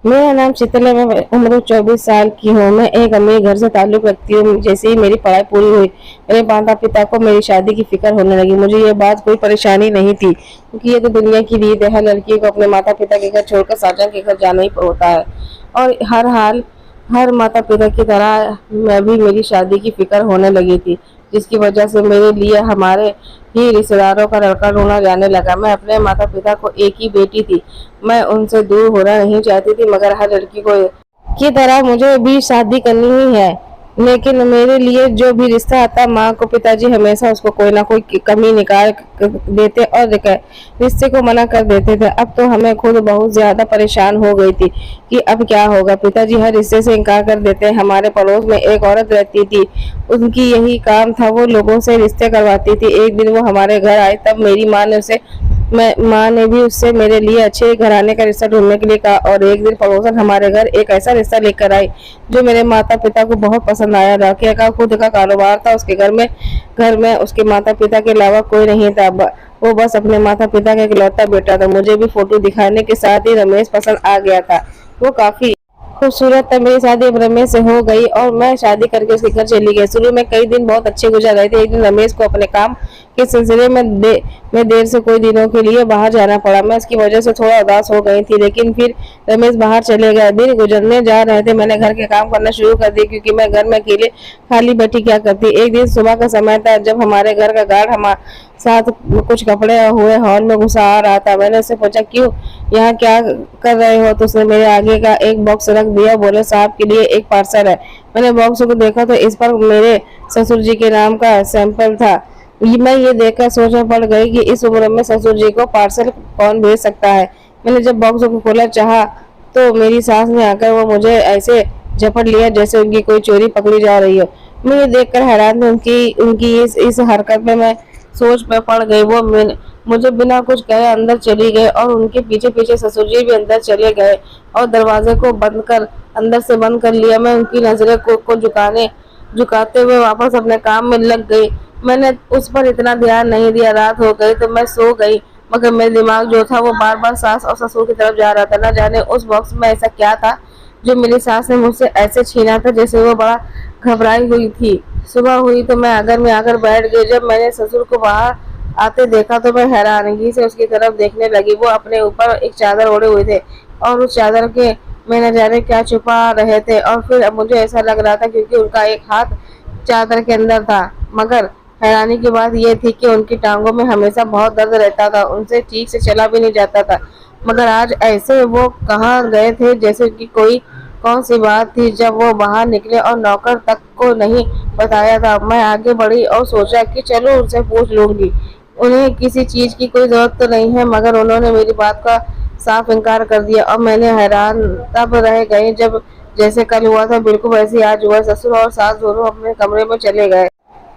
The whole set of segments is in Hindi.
मेरा नाम शीतल है। मैं उम्र 24 साल की हूँ। मैं एक अमीर घर से ताल्लुक़ रखती हूँ। जैसे ही मेरी पढ़ाई पूरी हुई, मेरे माता-पिता को मेरी शादी की फ़िक्र होने लगी। मुझे ये बात कोई परेशानी नहीं थी, क्योंकि ये तो दुनिया की रीत है, हर लड़की को अपने माता-पिता के घर छोड़कर साजन के घर जाना ही होता है। और हर माता-पिता की तरह मैं भी मेरी शादी की फ़िक्र होने लगी थी, जिसकी वजह से मेरे लिए हमारे ही रिश्तेदारों का लड़का ढूँढा जाने लगा। मैं अपने माता-पिता को एक ही बेटी थी। मैं उनसे दूर होना नहीं चाहती थी, मगर हर लड़की को की तरह मुझे भी शादी करनी ही है। लेकिन मेरे लिए जो भी रिश्ता आता, माँ को पिताजी हमेशा उसको कोई ना कोई कमी निकाल देते और रिश्ते को मना कर देते थे। अब तो हमें खुद बहुत ज्यादा परेशान हो गई थी कि अब क्या होगा। पिताजी हर रिश्ते से इनकार कर देते। हमारे पड़ोस में एक औरत रहती थी, उनकी यही काम था, वो लोगों से रिश्ते करवाती थी। एक दिन वो हमारे घर आई, तब मेरी माँ ने भी उससे मेरे लिए अच्छे घराने का रिश्ता ढूंढने के लिए कहा। और एक दिन पड़ोसन हमारे घर एक ऐसा रिश्ता लेकर आई जो मेरे माता पिता को बहुत पसंद आया। राकिया का खुद का कारोबार था। उसके घर में उसके माता पिता के अलावा कोई नहीं था। वो बस अपने माता पिता का इकलौता बेटा था। मुझे भी फोटो दिखाने के साथ ही रमेश पसंद आ गया था। वो काफी खूबसूरत था। मेरी शादी अब रमेश से हो गई और मैं शादी करके उसके घर चली गई। शुरू में कई दिन बहुत अच्छे गुजर रहे थे। एक दिन रमेश को अपने काम के सिलसिले में देर से कोई दिनों के लिए बाहर जाना पड़ा। मैं इसकी वजह से थोड़ा उदास हो गई थी, लेकिन फिर रमेश बाहर चले गए। दिन गुजरने जा रहे थे, मैंने घर के काम करना शुरू कर दिया, क्योंकि मैं घर में अकेले खाली बैठी क्या करती। एक दिन सुबह का समय था, जब हमारे घर का गार्ड हमारे साथ कुछ कपड़े हुए हॉल में घुसा आ रहा था। मैंने उससे पूछा, क्यों यहाँ क्या कर रहे हो? तो उसने मेरे आगे का एक बॉक्स रख दिया। बोले, साहब के लिए एक पार्सल है। मैंने बॉक्स को देखा तो इस पर मेरे ससुर जी के नाम का सैंपल था। मैं ये देखकर सोच में पड़ गई कि इस उम्र में ससुर जी को पार्सल कौन भेज सकता है। मैंने जब बॉक्स को खोला चाहा तो मेरी सास ने आकर वो मुझे ऐसे झपट लिया जैसे उनकी कोई चोरी पकड़ी जा रही हो। मैं ये देखकर हैरान हूँ कि उनकी इस हरकत में मैं सोच में पड़ गई। वो मुझे बिना कुछ कहे अंदर चली गए और उनके पीछे पीछे ससुर जी भी अंदर चले गए और दरवाजे को अंदर से बंद कर लिया। मैं उनकी नजरें को झुकाते हुए वापस अपने काम में लग गई। मैंने उस पर इतना ध्यान नहीं दिया। रात हो गई तो मैं सो गई, मगर मेरा दिमाग जो था वो बार बार सास और ससुर की तरफ जा रहा था। न जाने उस बॉक्स में ऐसा क्या था जो मेरी सास ने मुझसे ऐसे छीना था, जैसे वो बड़ा घबराई हुई थी। सुबह हुई तो मैं आंगन में आकर बैठ गई। जब मैंने ससुर को बाहर आते देखा तो मैं हैरानगी से उसकी तरफ देखने लगी। वो अपने ऊपर एक चादर ओढ़े हुए थे और उस चादर के में न जाने क्या छुपा रहे थे। और फिर मुझे ऐसा लग रहा था क्योंकि उनका एक हाथ चादर के अंदर था। मगर हैरानी की बात यह थी कि उनकी टांगों में हमेशा बहुत दर्द रहता था। उनसे ठीक से चला भी नहीं जाता था। मगर आज ऐसे वो कहाँ गए थे जैसे कि कोई कौन सी बात थी। जब वो बाहर निकले और नौकर तक को नहीं बताया था, मैं आगे बढ़ी और सोचा कि चलो उनसे पूछ लूंगी। उन्हें किसी चीज की कोई जरूरत तो नहीं है, मगर उन्होंने मेरी बात का साफ इनकार कर दिया। और मैंने हैरान तब रह गई जब जैसे कल हुआ था बिल्कुल वैसे ही आज हुआ। ससुर और सास दोनों अपने कमरे में चले गए।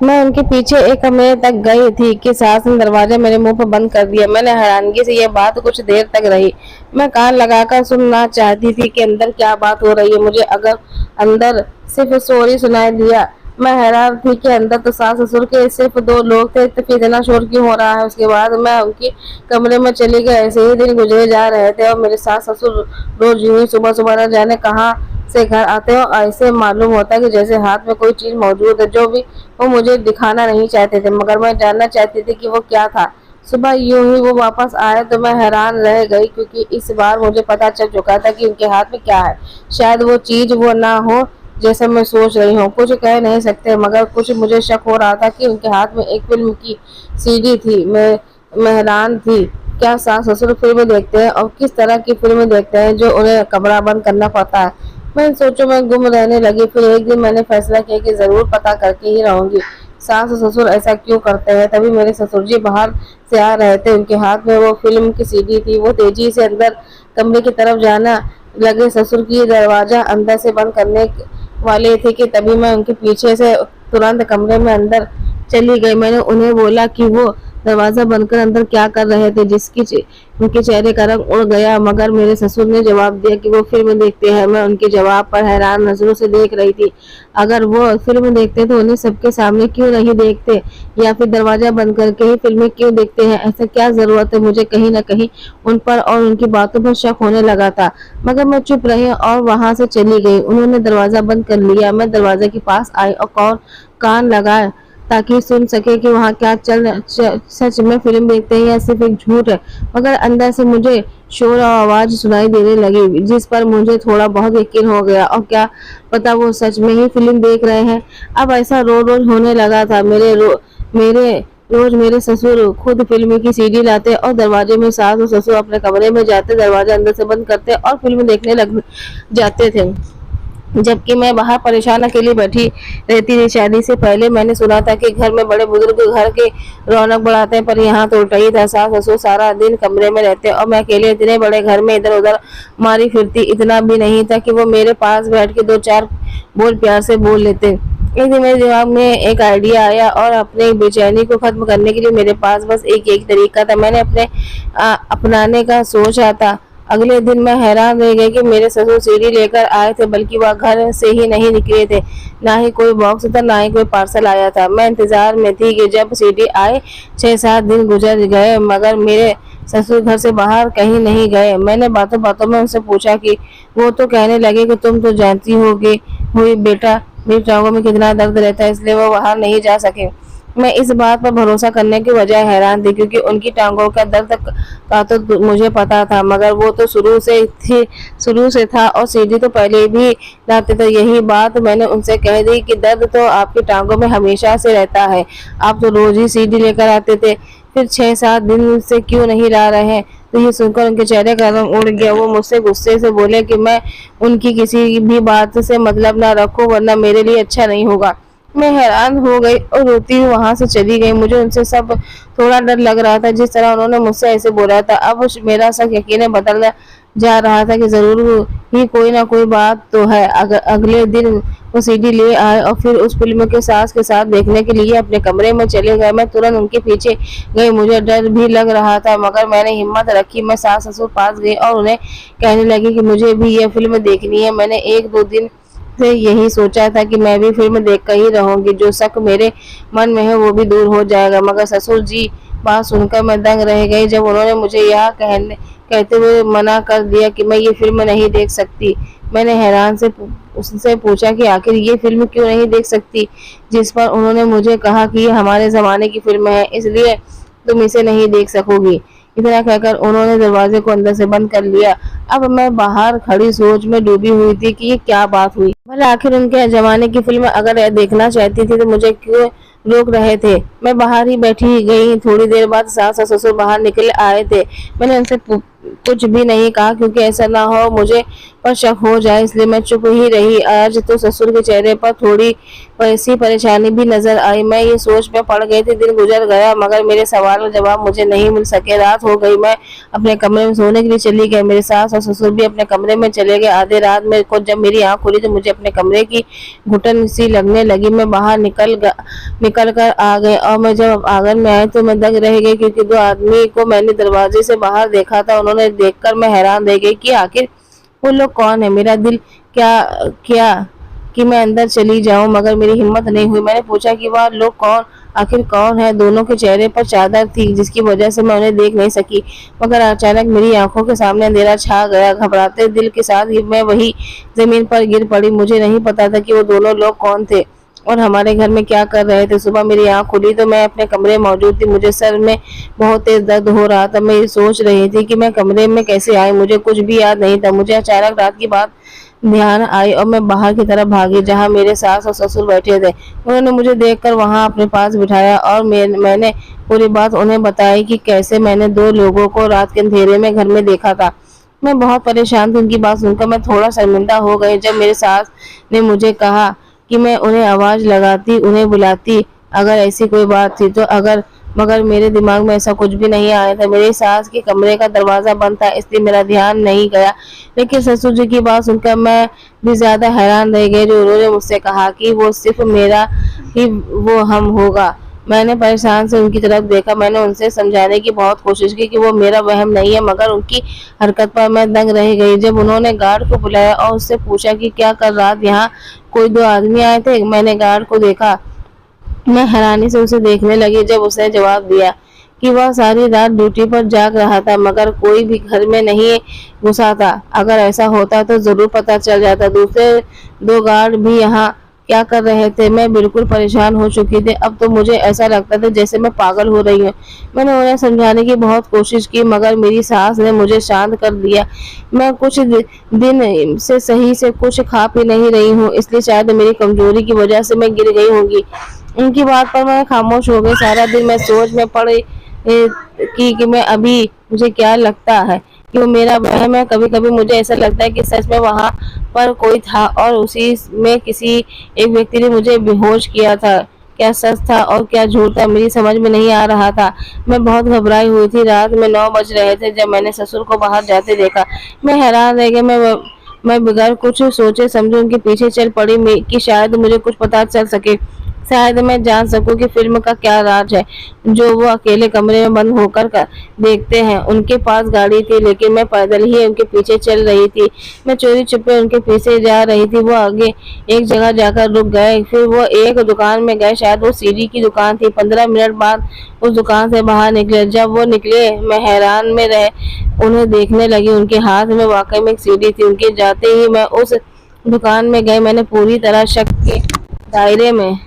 मैं उनके पीछे एक कमरे तक गई थी कि सास ने दरवाजा मेरे मुंह पर बंद कर दिया। मैंने हैरानगी से यह बात कुछ देर तक रही। मैं कान लगाकर सुनना चाहती थी कि अंदर क्या बात हो रही है। मुझे अगर अंदर सिर्फ सॉरी सुनाई दिया। मैं हैरान थी कि अंदर तो सास ससुर के सिर्फ दो लोग थे, तो फिर इतना शोर क्यों हो रहा है। उसके बाद मैं उनकी कमरे में चली गई। ऐसे ही दिन गुजरे जा रहे थे और मेरे सास ससुर रोज यूं ही सुबह सुबह न जाने कहाँ से घर आते हो। ऐसे मालूम होता कि जैसे हाथ में कोई चीज मौजूद है, जो भी वो मुझे दिखाना नहीं चाहते थे, मगर मैं जानना चाहती थी कि वो क्या था। सुबह यूं ही वो वापस आए तो मैं हैरान रह गई, क्योंकि इस बार मुझे पता चल चुका था कि उनके हाथ में क्या है। शायद वो चीज वो ना हो जैसे मैं सोच रही हूँ। कुछ कह नहीं सकते, मगर कुछ मुझे शक हो रहा था कि उनके हाथ में एक फिल्म की सीडी थी। मैं हैरान थी, क्या सास ससुर फिल्में देखते हैं और किस तरह की फिल्में देखते हैं जो उन्हें कमरा बंद करना पड़ता है। मैं इन सोचों में गुम रहने लगी। फिर एक दिन मैंने फैसला किया कि जरूर पता करके ही रहूंगी सास और ससुर ऐसा क्यों करते हैं। तभी मेरे ससुर जी बाहर से आ रहे थे। उनके हाथ में वो फिल्म की सीडी थी। वो तेजी से अंदर कमरे की तरफ जाना लगे। ससुर की दरवाजा अंदर से बंद करने वाले थे कि तभी मैं उनके पीछे से तुरंत कमरे में अंदर चली गई। मैंने उन्हें बोला कि वो दरवाजा बंद कर अंदर क्या कर रहे थे, उनके चेहरे का रंग उड़ गया। मगर मेरे ससुर ने जवाब दिया कि वो फिल्म देखते हैं। मैं उनके जवाब पर हैरान नजरों से देख रही थी। अगर वो फिल्म देखते तो उन्हें सबके सामने क्यों नहीं देखते, या फिर दरवाजा बंद करके ही फिल्में क्यों देखते हैं? ऐसा क्या जरूरत है? मुझे कहीं न कहीं उन पर और उनकी बातों पर शक होने लगा था। मगर मैं चुप रही और वहां से चली गई। उन्होंने दरवाजा बंद कर लिया। मैं दरवाजे के पास आई और कान लगाए ताकि सुन सके कि वहाँ क्या सच में फिल्म देखते हैं या सिर्फ एक झूठ है। मगर अंदर से मुझे शोर और आवाज सुनाई देने लगी, जिस पर मुझे थोड़ा बहुत यकीन हो गया। और क्या पता वो सच में ही फिल्म देख रहे हैं। अब ऐसा रोज रोज होने लगा था। मेरे रोज मेरे ससुर खुद फिल्म की सीडी लाते और दरवाजे में सास और ससुर अपने कमरे में जाते, दरवाजा अंदर से बंद करते और फिल्म देखने लग जाते थे, जबकि मैं बाहर परेशान अकेली बैठी रहती थी। शादी से पहले मैंने सुना था कि घर में बड़े बुजुर्ग घर के रौनक बढ़ाते हैं, पर यहाँ तो उल्टा ही था। सास ससुर सारा दिन कमरे में रहते और मैं अकेले इतने बड़े घर में इधर उधर मारी फिरती। इतना भी नहीं था कि वो मेरे पास बैठ के दो चार बोल प्यार से बोल लेते। एक दिन मेरे दिमाग में एक आइडिया आया और अपने बेचैनी को खत्म करने के लिए मेरे पास बस एक तरीका था। मैंने अपनाने का सोचा था। अगले दिन मैं हैरान रह गई कि मेरे ससुर सीढ़ी लेकर आए थे, बल्कि वह घर से ही नहीं निकले थे। ना ही कोई बॉक्स था, ना ही कोई पार्सल आया था। मैं इंतजार में थी कि जब सीढ़ी आए। 6-7 दिन गुजर गए मगर मेरे ससुर घर से बाहर कहीं नहीं गए। मैंने बातों बातों में उनसे पूछा कि वो तो कहने लगे कि तुम तो जानती होगी हुई बेटा मेरी टांगों में कितना दर्द रहता है, इसलिए वो बाहर नहीं जा सके। मैं इस बात पर भरोसा करने की बजाय हैरान थी, क्योंकि उनकी टांगों का दर्द का तो मुझे पता था, मगर वो तो शुरू से था और सीढ़ी तो पहले भी लाते थे। यही बात मैंने उनसे कह दी कि दर्द तो आपकी टांगों में हमेशा से रहता है, आप तो रोज ही सीढ़ी लेकर आते थे, फिर 6-7 दिन से क्यों नहीं ला रहे हैं? तो ये सुनकर उनके चेहरे का रंग उड़ गया। वो मुझसे गुस्से से बोले कि मैं उनकी किसी भी बात से मतलब ना रखूं, वरना मेरे लिए अच्छा नहीं होगा। मैं हैरान हो गई और रोती हुई वहां से चली गई। मुझे उनसे सब थोड़ा डर लग रहा था, जिस तरह उन्होंने मुझसे ऐसे बोला था। अब मेरा शक यकीन बदल जा रहा था कि जरूर ही कोई ना कोई बात तो है। अगले दिन वो सीडी ले आए और फिर उस फिल्म के सास के साथ देखने के लिए अपने कमरे में चले गए। मैं तुरंत उनके पीछे गई। मुझे डर भी लग रहा था, मगर मैंने हिम्मत रखी। मैं सास ससुर पास गई और उन्हें कहने लगी कि मुझे भी यह फिल्म देखनी है। मैंने 1-2 दिन से यही सोचा था कि मैं भी फिल्म देख कर ही रहूंगी, जो शक मेरे मन में है वो भी दूर हो जाएगा। मगर ससुर जी बात सुनकर मैं दंग रह गई, जब उन्होंने मुझे यह कहते हुए मना कर दिया कि मैं ये फिल्म नहीं देख सकती। मैंने हैरान से उससे पूछा कि आखिर ये फिल्म क्यों नहीं देख सकती, जिस पर उन्होंने मुझे कहा कि ये हमारे जमाने की फिल्म है, इसलिए तुम इसे नहीं देख सकोगी। इतना कहकर उन्होंने दरवाजे को अंदर से बंद कर लिया। अब मैं बाहर खड़ी सोच में डूबी हुई थी कि ये क्या बात हुई। भला आखिर उनके जमाने की फिल्म अगर देखना चाहती थी तो मुझे क्यों रोक रहे थे? मैं बाहर ही बैठी गई। थोड़ी देर बाद सास और ससुर बाहर निकल आए थे। मैंने उनसे कुछ भी नहीं कहा, क्योंकि ऐसा ना हो मुझे पर शक हो जाए, इसलिए मैं चुप ही रही। आज तो ससुर के चेहरे पर थोड़ी ऐसी परेशानी भी नजर आई। मैं ये सोच में पड़ गई थी। दिन गुजर गया मगर मेरे सवाल का जवाब मुझे नहीं मिल सके। रात हो गई। मैं अपने कमरे में सोने के लिए चली गई। मेरे सास और ससुर भी अपने कमरे में चले गए। आधे रात में को जब मेरी आंख खुली तो मुझे अपने कमरे की घुटन सी लगने लगी। मैं बाहर निकल कर आ गई और मैं जब आंगन में आई तो मैं दंग रह गई, क्योंकि 2 आदमी को मैंने दरवाजे से बाहर देखा था। उन्होंने देखकर मैं हैरान रह गई कि आखिर वो लोग कौन है। मेरा दिल क्या क्या कि मैं अंदर चली जाऊं, मगर मेरी हिम्मत नहीं हुई। मैंने पूछा कि वह लोग आखिर कौन है। दोनों के चेहरे पर चादर थी, जिसकी वजह से मैं उन्हें देख नहीं सकी। मगर अचानक मेरी आंखों के सामने अंधेरा छा गया। घबराते दिल के साथ मैं वही जमीन पर गिर पड़ी। मुझे नहीं पता था कि वो दोनों लोग कौन थे और हमारे घर में क्या कर रहे थे। सुबह मेरी आंख खुली तो मैं अपने कमरे में मौजूद थी। मुझे सर में बहुत तेज दर्द हो रहा था। मैं ये सोच रही थी कि मैं कमरे में कैसे आई। मुझे कुछ भी याद नहीं था। मुझे अचानक रात की बात ध्यान आई और मैं बाहर की तरफ भागी, जहां मेरे सास और ससुर बैठे थे। उन्होंने मुझे देखकर वहां अपने पास बिठाया और मैंने पूरी बात उन्हें बताई कि कैसे मैंने 2 लोगों को रात के अंधेरे में घर में देखा था। मैं बहुत परेशान थी। उनकी बात सुनकर मैं थोड़ा शर्मिंदा हो गई। जब मेरे सास ने मुझे कहा कि मैं उन्हें आवाज लगाती, उन्हें बुलाती अगर ऐसी कोई बात थी तो, मगर मेरे दिमाग में ऐसा कुछ भी नहीं आया था। मेरी सास के कमरे का दरवाजा बंद था, इसलिए मेरा ध्यान नहीं गया। लेकिन ससुर जी की बात सुनकर मैं भी ज्यादा हैरान रह गई। जो उन्होंने मुझसे कहा कि वो सिर्फ मेरा ही वो हम होगा। मैंने परेशान से उनकी तरफ देखा। मैंने उनसे समझाने की बहुत कोशिश की कि वो मेरा वहम नहीं है, मगर उनकी हरकत पर मैं दंग रह गई। जब उन्होंने गार्ड को बुलाया और उससे पूछा कि क्या कल रात यहाँ कोई 2 आदमी आए थे, मैंने गार्ड को देखा। मैं हैरानी से उसे देखने लगी जब उसने जवाब दिया कि वह सारी रात ड्यूटी पर जाग रहा था, मगर कोई भी घर में नहीं घुसा था। अगर ऐसा होता तो जरूर पता चल जाता। दूसरे 2 गार्ड भी यहाँ क्या कर रहे थे? मैं बिल्कुल परेशान हो चुकी थी। अब तो मुझे ऐसा लगता था जैसे मैं पागल हो रही हूँ। मैंने उन्हें समझाने की बहुत कोशिश की, मगर मेरी सास ने मुझे शांत कर दिया। मैं कुछ दिन से सही से कुछ खा पी नहीं रही हूँ, इसलिए शायद मेरी कमजोरी की वजह से मैं गिर गई होंगी। उनकी बात पर मैं खामोश हो गई। सारा दिन मैं सोच में पड़ी कि मैं अभी मुझे क्या लगता है कि वो मेरा वहम है। कभी कभी मुझे ऐसा लगता है कि सच में वहां पर कोई था और उसी में किसी एक व्यक्ति ने मुझे बेहोश किया था। क्या सच था और क्या झूठ था, मेरी समझ में नहीं आ रहा था। मैं बहुत घबराई हुई थी। रात में 9 बज रहे थे जब मैंने ससुर को बाहर जाते देखा। मैं हैरान रह गई। मैं बगैर कुछ सोचे समझे उनके पीछे चल पड़ी कि शायद मुझे कुछ पता चल सके। शायद मैं जान सकूं कि फिल्म का क्या राज है जो वो अकेले कमरे में बंद होकर देखते हैं। उनके पास गाड़ी थी, लेकिन मैं पैदल ही उनके पीछे चल रही थी। मैं चोरी छुपे उनके पीछे जा रही थी। वो आगे एक जगह जाकर रुक गए, फिर वो एक दुकान में गए। शायद वो सीडी की दुकान थी। 15 मिनट बाद उस दुकान से बाहर निकले। जब वो निकले मैं हैरान में रह उन्हें देखने लगी। उनके हाथ में वाकई में एक सीडी थी। उनके जाते ही मैं उस दुकान में गई। मैंने पूरी तरह शक के दायरे में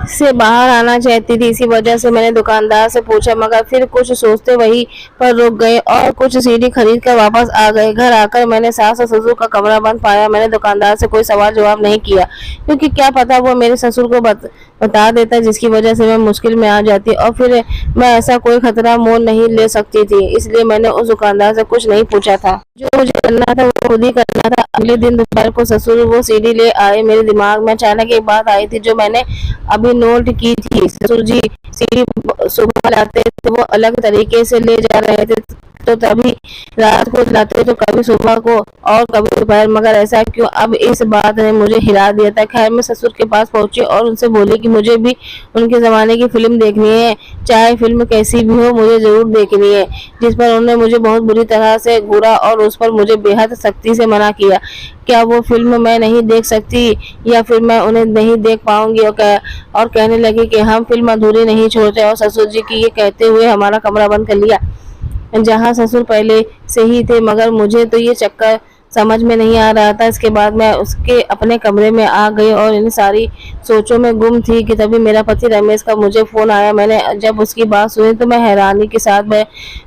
से बाहर आना चाहती थी, इसी वजह से मैंने दुकानदार से पूछा, मगर फिर कुछ सोचते वहीं पर रुक गए और कुछ सीडी खरीद कर वापस आ गए। घर आकर मैंने सास और ससुर का कमरा बंद पाया। मैंने दुकानदार से कोई सवाल जवाब नहीं किया, क्योंकि क्या पता वो मेरे ससुर को बता देता, जिसकी वजह से मैं मुश्किल में आ जाती और फिर मैं ऐसा कोई खतरा मोल नहीं ले सकती थी। इसलिए मैंने उस दुकानदार से कुछ नहीं पूछा था। जो मुझे करना था वो खुद ही करना था। अगले दिन दोपहर को ससुर वो सीडी ले आए। मेरे दिमाग में अचानक एक बात आई थी जो मैंने अभी नोट की थी। ससुर जी सीडी सुबह लाते तो वो अलग तरीके से ले जा रहे थे, तो तभी रात को लाते तो कभी सुबह को और कभी दोपहर, मगर ऐसा क्यों? अब इस बात ने मुझे हिला दिया था। खैर मैं ससुर के पास पहुंची और उनसे बोली कि मुझे भी उनके ज़माने की फिल्म देखनी है, चाहे फिल्म कैसी भी हो, मुझे ज़रूर देखनी है। जिस पर उन्होंने मुझे बहुत बुरी तरह से घूरा और उस पर मुझे बेहद सख्ती से मना किया। क्या वो फिल्म मैं नहीं देख सकती या फिर मैं उन्हें नहीं देख पाऊंगी? और कहने लगी कि हम फिल्म अधूरी नहीं छोड़ते। और ससुर जी की ये कहते हुए हमारा कमरा बंद कर लिया, जहाँ ससुर पहले से ही थे। मगर मुझे तो ये चक्कर समझ में नहीं आ रहा था। इसके बाद मैं उसके अपने कमरे में आ गई और इन सारी सोचों में गुम थी कि तभी मेरा पति रमेश का मुझे फ़ोन आया। मैंने जब उसकी बात सुनी तो मैं हैरानी के साथ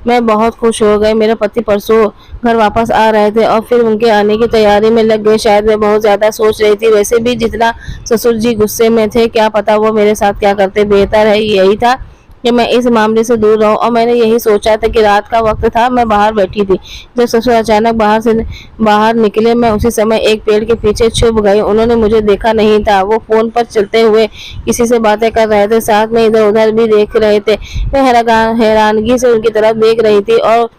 मैं बहुत खुश हो गई। मेरे पति परसों घर वापस आ रहे थे और फिर उनके आने की तैयारी में लग गए। शायद मैं बहुत ज़्यादा सोच रही थी। वैसे भी जितना ससुर जी गुस्से में थे, क्या पता वो मेरे साथ क्या करते। बेहतर है यही था कि मैं इस मामले से दूर रहूं। और मैंने यही सोचा था कि रात का वक्त था, मैं बाहर बैठी थी जब ससुर अचानक बाहर निकले। मैं उसी समय एक पेड़ के पीछे छुप गई। उन्होंने मुझे देखा नहीं था। वो फोन पर चलते हुए किसी से बातें कर रहे थे, साथ में इधर उधर भी देख रहे थे। मैं हैरानगी से उनकी तरफ देख रही थी और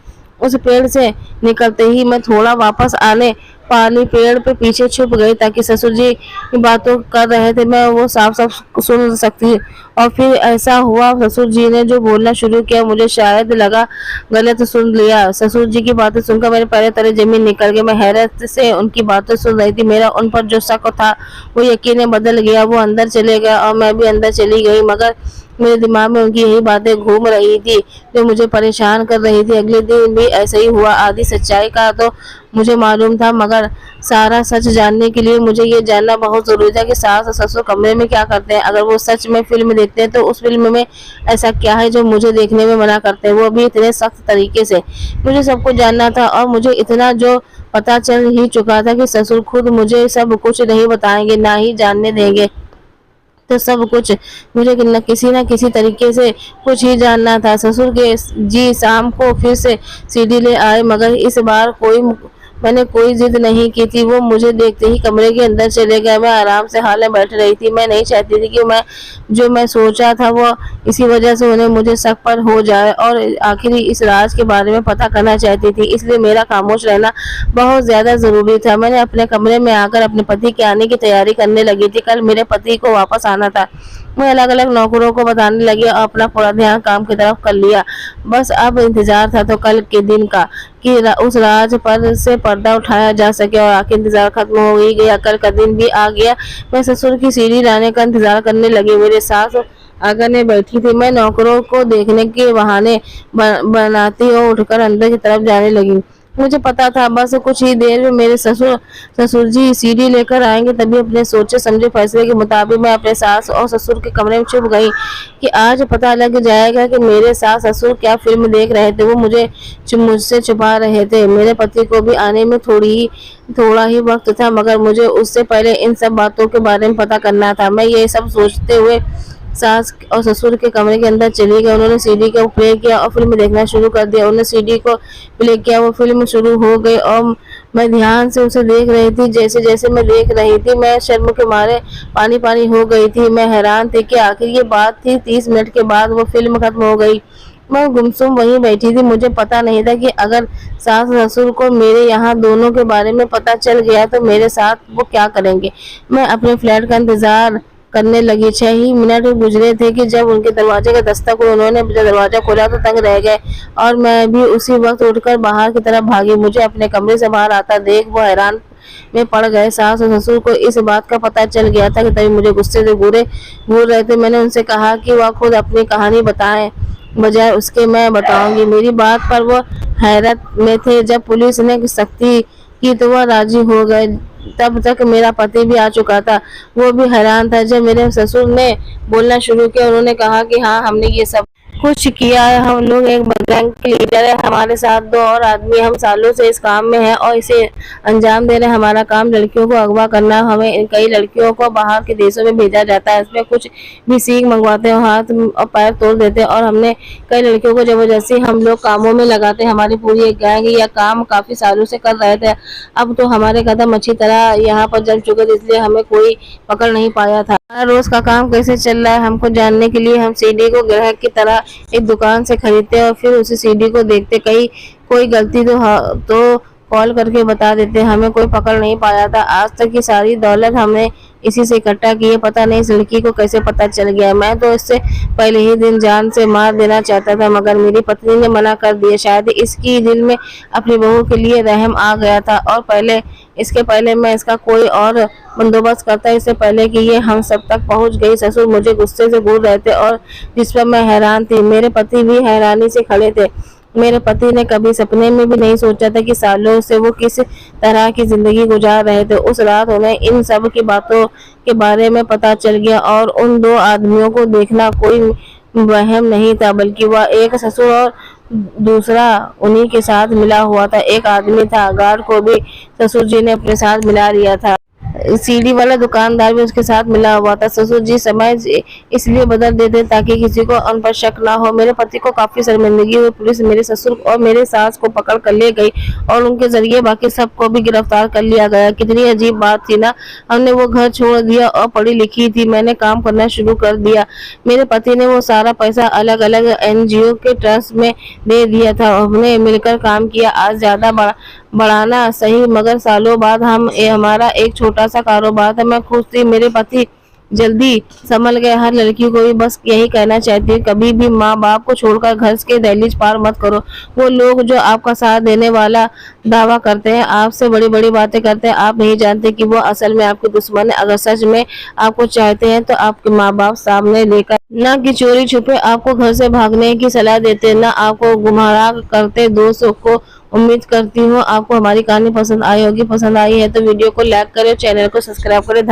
उस पेड़ से निकलते ही मैं थोड़ा वापस आने पानी पेड़ पे पीछे छुप गई ताकि ससुर जी बातों कर रहे थे मैं वो साफ साफ सुन सकती। और फिर ऐसा हुआ, ससुर जी ने जो बोलना शुरू किया, मुझे शायद लगा गलत सुन लिया। ससुर जी की बातें सुनकर मेरे पैर तले जमीन निकल गई। मैं हैरत से उनकी बातें सुन रही थी। मेरा उन पर जो शक था वो यकीन बदल गया। वो अंदर चले गए और मैं भी अंदर चली गई, मगर मेरे दिमाग में उनकी यही बातें घूम रही थी जो मुझे परेशान कर रही थी। अगले दिन भी ऐसा ही हुआ। आधी सच्चाई का तो मुझे मालूम था, मगर सारा सच जानने के लिए मुझे ये जानना बहुत जरूरी था कि सास और ससुर कमरे में क्या करते हैं। अगर वो सच में फिल्म देखते हैं तो उस फिल्म में ऐसा क्या है जो मुझे देखने में मना करते हैं, वो भी इतने सख्त तरीके से। मुझे सब कुछ जानना था और मुझे इतना जो पता चल ही चुका था कि ससुर खुद मुझे सब कुछ नहीं बताएंगे, ना ही जानने देंगे। तो सब कुछ मुझे न किसी तरीके से कुछ ही जानना था। ससुर के जी शाम को फिर से सीडी ले आए, मगर इस बार कोई मैंने कोई जिद नहीं की थी। वो मुझे देखते ही कमरे के अंदर चले गए। मैं आराम से हाल में बैठ रही थी। मैं नहीं चाहती थी कि मैं सोचा था वो इसी वजह से उन्हें मुझे शक पर हो जाए और आखिर इस राज के बारे में पता करना चाहती थी। इसलिए मेरा खामोश रहना बहुत ज़्यादा ज़रूरी था। मैंने अपने कमरे में आकर अपने पति के आने की तैयारी करने लगी थी। कल मेरे पति को वापस आना था। मैं अलग-अलग नौकरों को बताने लगी और अपना पूरा ध्यान काम की तरफ कर लिया। बस अब इंतज़ार था तो कल के दिन का कि उस राज पर से पर्दा उठाया जा सके और आखिर इंतज़ार खत्म हो ही गया। कल का दिन भी आ गया। मैं ससुर की सीढ़ी लाने का इंतज़ार करने लगी। मेरे सास आंगन में बैठी थी। मैं नौकरों को देखने के बहाने बनाती और उठकर अंदर की तरफ जाने लगी। मुझे पता था बस कुछ ही देर में मेरे ससुर जी सीढ़ी लेकर आएंगे। तभी अपने सोचे समझे फैसले के मुताबिक मैं अपने सास और ससुर के कमरे में छुप गई कि आज पता लग जाएगा कि मेरे सास ससुर क्या फिल्म देख रहे थे। वो मुझसे छुपा रहे थे। मेरे पति को भी आने में थोड़ा ही वक्त था, मगर मुझे उससे पहले इन सब बातों के बारे में पता करना था। मैं ये सब सोचते हुए सास और ससुर के कमरे के अंदर चली गई। उन्होंने सीडी को प्ले किया और फिल्म देखना शुरू कर दिया। उन्होंने सीडी को प्ले किया, वो फिल्म शुरू हो गई और मैं ध्यान से उसे देख रही थी। जैसे जैसे मैं देख रही थी मैं शर्म के मारे पानी पानी हो गई थी। मैं हैरान थी कि आखिर ये बात थी। 30 मिनट के बाद वो फिल्म खत्म हो गई। मैं गुमसुम वहीं बैठी थी। मुझे पता नहीं था कि अगर सास ससुर को मेरे यहाँ दोनों के बारे में पता चल गया तो मेरे साथ वो क्या करेंगे। मैं अपने फ्लैट का इंतजार करने लगी। 6 ही मिनट गुजरे थे कि जब उनके दरवाजे का दस्तक हुआ। उन्होंने जब दरवाजा खोला तो तंग रह गए और मैं भी उसी वक्त उठकर बाहर की तरफ भागी। मुझे अपने कमरे से बाहर आता देख वो हैरान में पड़ गए। सास और ससुर को इस बात का पता चल गया था कि तभी मुझे गुस्से से घूर रहे थे। मैंने उनसे कहा कि वह खुद अपनी कहानी बताएं, बजाय उसके मैं बताऊंगी। मेरी बात पर वो हैरत में थे। जब पुलिस ने सख्ती की तो वह राजी हो गए। तब तक मेरा पति भी आ चुका था। वो भी हैरान था। जब मेरे ससुर ने बोलना शुरू किया उन्होंने कहा कि हाँ, हमने ये सब कुछ किया है। हम लोग एक गैंग के लीडर है। हमारे साथ 2 और आदमी। हम सालों से इस काम में हैं और इसे अंजाम दे रहे हैं। हमारा काम लड़कियों को अगवा करना। हमें कई लड़कियों को बाहर के देशों में भेजा जाता है। इसमें कुछ भी सीख मंगवाते हैं, हाथ और पैर तोड़ देते हैं और हमने कई लड़कियों को जबरदस्ती हम लोग कामों में लगाते हैं। हमारी पूरी एक गैंग यह काम काफी सालों से कर रहे थे। अब तो हमारे कदम अच्छी तरह यहाँ पर जम चुके थे, इसलिए हमें कोई पकड़ नहीं पाया था। हमारा रोज का काम कैसे चल रहा है हमको जानने के लिए हम सीडी को ग्राहक की तरह एक दुकान से खरीदते और फिर उसी सीडी को देखते। कहीं कोई गलती तो कॉल करके बता देते। हमें कोई पकड़ नहीं पाया था। आज तक की सारी दौलत हमने इसी से इकट्ठा की है। पता नहीं इस लड़की को कैसे पता चल गया। मैं तो इससे पहले ही दिन जान से मार देना चाहता था, मगर मेरी पत्नी ने मना कर दिया। शायद इसकी दिल में अपनी बहू के लिए रहम आ गया था और इसके पहले मैं इसका कोई और बंदोबस्त करता, इससे पहले कि ये हम सब तक पहुंच गई। ससुर मुझे गुस्से से घूर रहे थे और जिस पर मैं हैरान थी। मेरे पति भी हैरानी से खड़े थे। मेरे पति ने कभी सपने में भी नहीं सोचा था कि सालों से वो किस तरह की जिंदगी गुजार रहे थे। उस रात उन्हें इन सब की बातों के बारे में पता चल गया और उन 2 आदमियों को देखना कोई वहम नहीं था, बल्कि वह एक ससुर और दूसरा उन्हीं के साथ मिला हुआ था। एक आदमी था। गार्ड को भी ससुर जी ने अपने साथ मिला लिया था। सीडी वाला दुकानदार भी उसके साथ मिला हुआ था। ससुर जी समय इसलिए बदल देते ताकि किसी को उन पर शक ना हो। मेरे पति को काफी शर्मिंदगी हुई। पुलिस मेरे ससुर और मेरे सास को पकड़ कर ले गई और उनके जरिए बाकी सबको भी गिरफ्तार कर लिया गया। कितनी अजीब बात थी ना। हमने वो घर छोड़ दिया और पढ़ी लिखी थी। मैंने काम करना शुरू कर दिया। मेरे पति ने वो सारा पैसा अलग अलग NGO के ट्रस्ट में दे दिया था। हमने मिलकर काम किया। आज ज्यादा बढ़ाना सही, मगर सालों बाद हमारा एक छोटा सा कारोबार था। मैं खुश थी। मेरे पति जल्दी संभल गए। हर लड़की को भी बस यही कहना चाहती हूँ, कभी भी माँ बाप को छोड़कर घर के दहलीज पार मत करो। वो लोग जो आपका साथ देने वाला दावा करते हैं, आपसे बड़ी बड़ी बातें करते हैं, आप नहीं जानते कि वो असल में आपके दुश्मन है। अगर सच में आपको चाहते हैं तो आपके माँ बाप सामने लेकर ना कि चोरी छुपे आपको घर से भागने की सलाह देते, ना आपको गुमराह करते। दोस्तों को उम्मीद करती हूँ आपको हमारी कहानी पसंद आई होगी। पसंद आई है तो वीडियो को लाइक करें, चैनल को सब्सक्राइब करें।